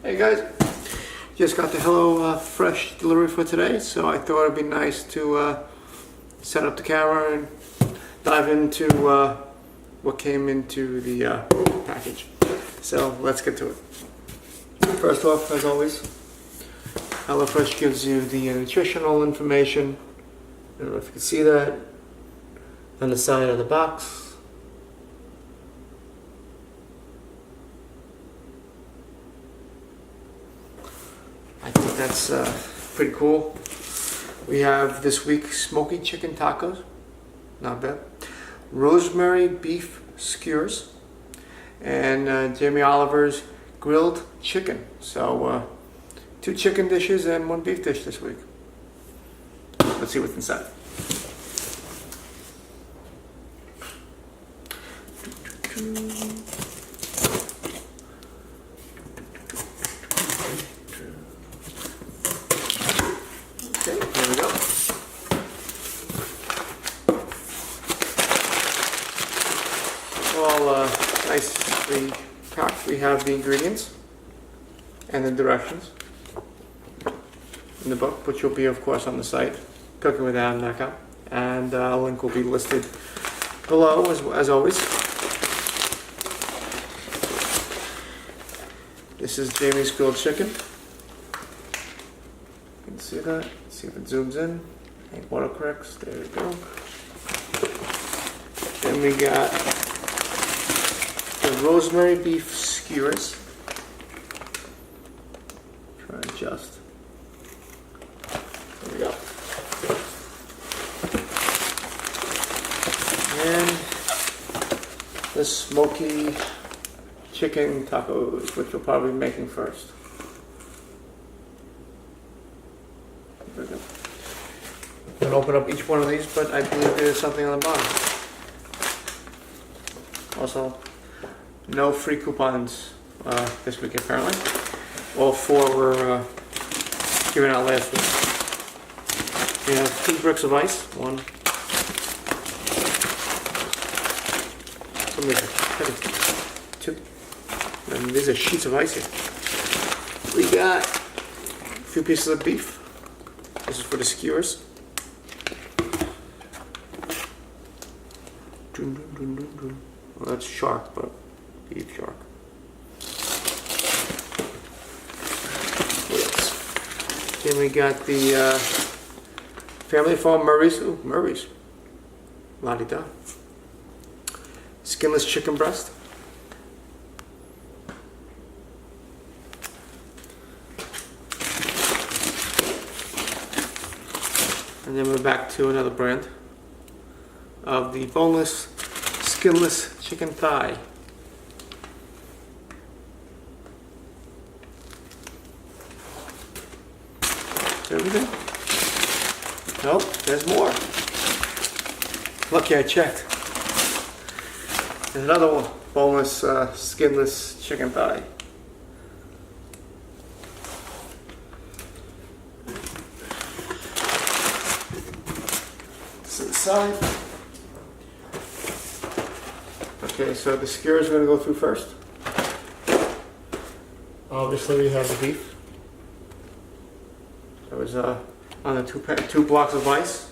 Hey guys, just got the HelloFresh delivery for today, so I thought it'd be nice to set up the camera and dive into what came into the package. So let's get to it. First off, as always, HelloFresh gives you the nutritional information. I don't know if you can see that on the side of the box. I think that's pretty cool. We have this week Smoky chicken tacos, not bad. Rosemary beef skewers, and Jamie Oliver's grilled chicken. So 2 chicken dishes and 1 beef dish this week. Let's see what's inside. Okay, here we go. All nicely packed. We have the ingredients and the directions in the book, which will be, of course, on the site, cookingwithadam.com, and a link will be listed below as always. This is Jamie's grilled chicken. You can see that. See if it zooms in. Ain't autocorrects. There we go. Then we got the rosemary beef skewers. Try to adjust. There we go. And the smoky chicken tacos, which we'll probably be making first. There we go. I'm going to open up each one of these, but I believe there's something on the bottom. Also, no free coupons this week apparently. All 4 were given out last week. We have 2 bricks of ice. 1. Some of these are heavy. 2. And these are sheets of ice here. We got a few pieces of beef. This is for the skewers. Well, that's shark, but beef shark. What else? Then we got the family farm Murray's. Ooh, Murray's. La-di-da. Skinless chicken breast. And then we're back to another brand of the boneless, skinless chicken thigh. Is that everything? Nope, there's more. Lucky I checked. There's another one, boneless, skinless chicken thigh. Inside. Okay, so the skewers are going to go through first. Obviously, we have the beef. That was on the 2 blocks of ice.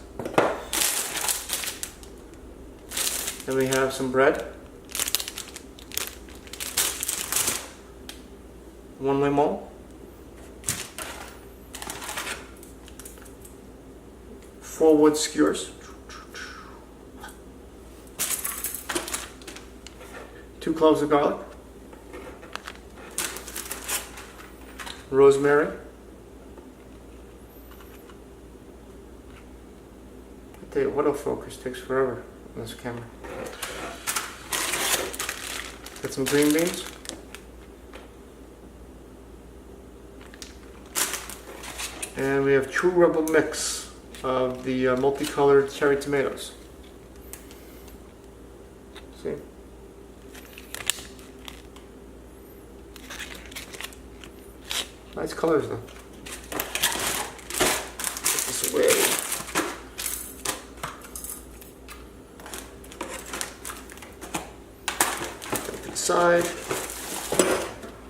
Then we have some bread. 1 lemon. 4 wood skewers. 2 cloves of garlic. Rosemary. I tell you, autofocus takes forever on this camera. Got some green beans. And we have True Rebel mix of the multicolored cherry tomatoes. See? Nice colors though. Put this away. Put it to the side.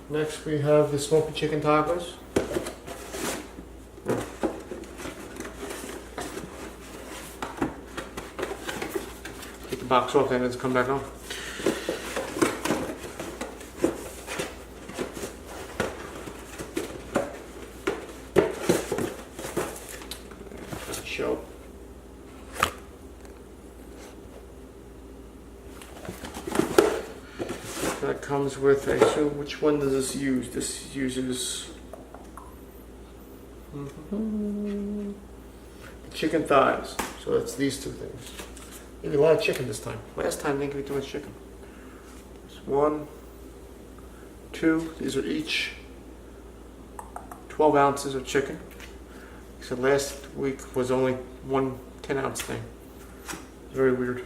Next we have the smoky chicken tacos. Take the box off and it's come back on. Show. That comes with a, so which one does this use? This uses the chicken thighs. So that's these two things. Maybe a lot of chicken this time. Last time they didn't give me too much chicken. It's 1, 2, these are each 12 ounces of chicken. So last week was only one 10-ounce thing. Very weird.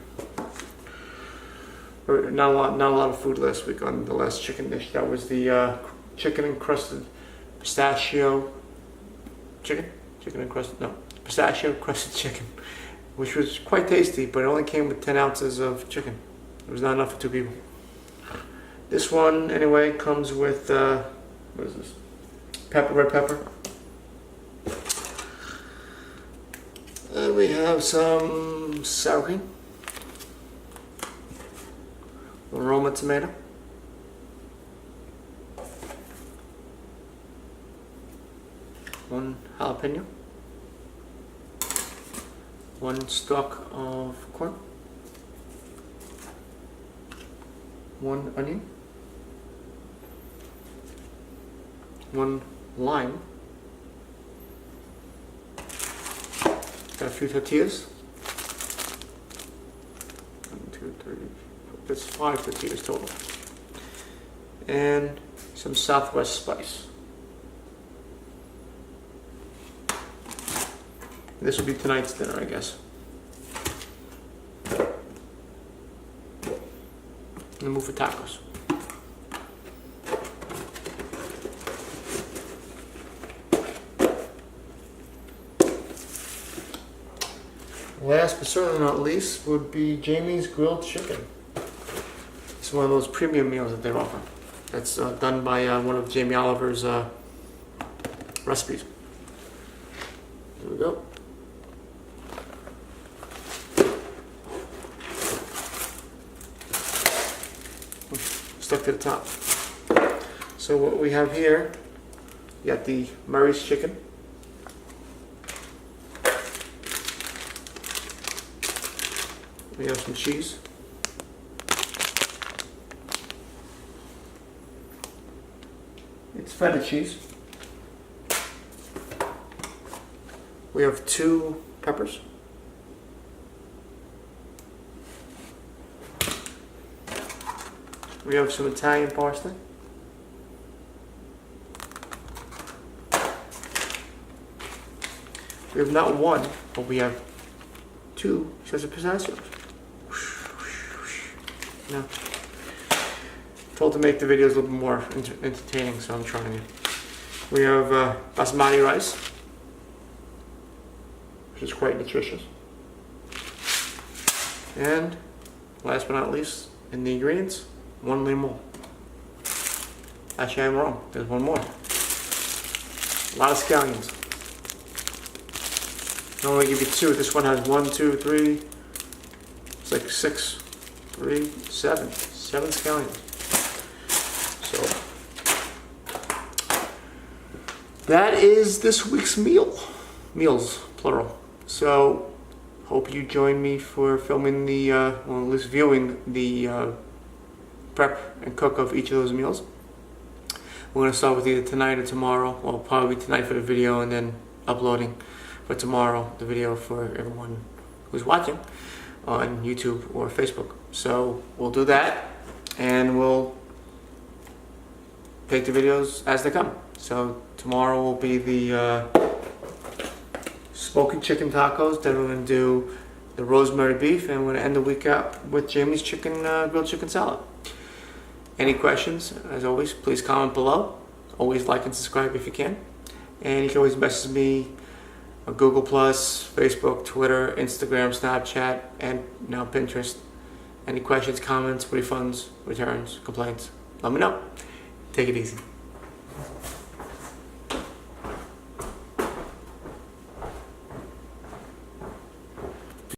Not a lot of food last week on the last chicken dish. That was the chicken encrusted pistachio chicken. Pistachio crusted chicken, which was quite tasty, but it only came with 10 ounces of chicken. It was not enough for 2 people. This one, anyway, comes with what is this? Red pepper. And we have some sour cream. Roma tomato. One jalapeno. One stalk of corn. One onion. One lime. Got a few tortillas. 1, 2, 3. That's 5 tortillas total. And some Southwest spice. This will be tonight's dinner, I guess. And then move for tacos. Last but certainly not least would be Jamie's grilled chicken. It's one of those premium meals that they offer. That's done by one of Jamie Oliver's recipes. Here we go. Stuck to the top. So what we have here, you got the Murray's chicken. We have some cheese. It's feta cheese. We have 2 peppers. We have some Italian parsley. We have not 1, but we have 2 sets of pistachios. No. Told to make the videos a little bit more entertaining, so I'm trying it. We have basmati rice, which is quite nutritious. And last but not least, in the ingredients, 1 limon. Actually, I'm wrong. There's 1 more. A lot of scallions. I only give you 2. This one has 1, 2, 3. It's like 6, 3, 7. 7 scallions. So that is this week's meals, plural. So hope you join me for filming the, well, at least viewing the prep and cook of each of those meals. We're going to start with either tonight or tomorrow. Well, probably tonight for the video and then uploading for tomorrow the video for everyone who's watching on YouTube or Facebook. So we'll do that and we'll take the videos as they come. So tomorrow will be the smoky chicken tacos. Then we're going to do the rosemary beef, and we're going to end the week out with Jamie's grilled chicken salad. Any questions, as always, please comment below. Always like and subscribe if you can. And you can always message me on Google+, Facebook, Twitter, Instagram, Snapchat, and now Pinterest. Any questions, comments, refunds, returns, complaints, let me know. Take it easy.